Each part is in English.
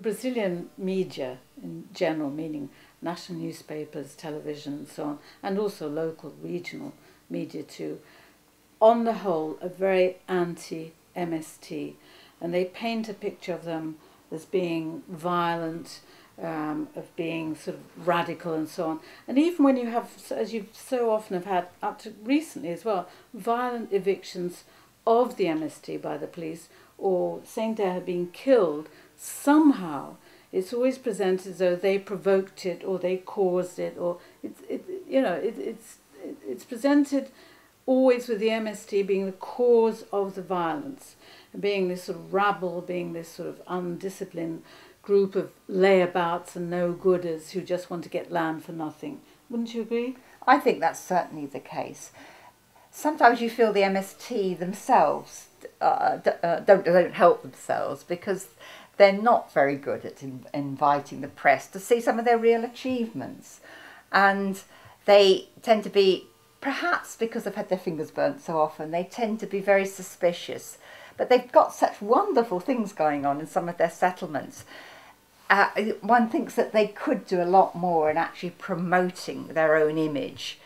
Brazilian media in general, meaning national newspapers, television and so on, and also local, regional media too, on the whole are very anti-MST, and they paint a picture of them as being violent, of being sort of radical and so on. And even when you have, as you so often have had up to recently as well, violent evictions of the MST by the police, or saying they had been killed, somehow it's always presented as though they provoked it or they caused it, or it's presented always with the MST being the cause of the violence, and being this sort of rabble, being this sort of undisciplined group of layabouts and no-gooders who just want to get land for nothing. Wouldn't you agree? I think that's certainly the case. Sometimes you feel the MST themselves don't help themselves, because they're not very good at inviting the press to see some of their real achievements. And they tend to be, perhaps because they've had their fingers burnt so often, they tend to be very suspicious. But they've got such wonderful things going on in some of their settlements. One thinks that they could do a lot more in actually promoting their own image.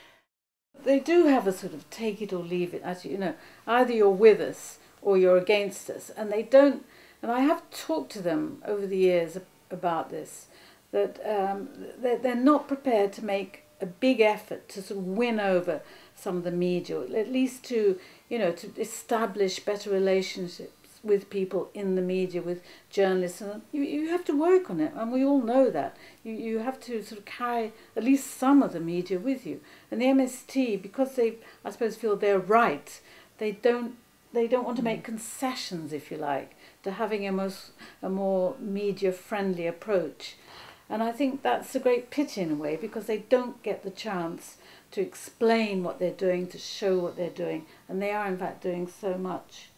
They do have a sort of take it or leave it attitude, either you're with us or you're against us. And they don't, and I have talked to them over the years about this, that they're not prepared to make a big effort to sort of win over some of the media, or at least to establish better relationships with people in the media, with journalists. And you have to work on it, and we all know that. You have to sort of carry at least some of the media with you. And the MST, because they, I suppose, feel they're right, they don't want to make concessions, if you like, to having a more media-friendly approach. And I think that's a great pity in a way, because they don't get the chance to explain what they're doing, to show what they're doing, and they are in fact doing so much.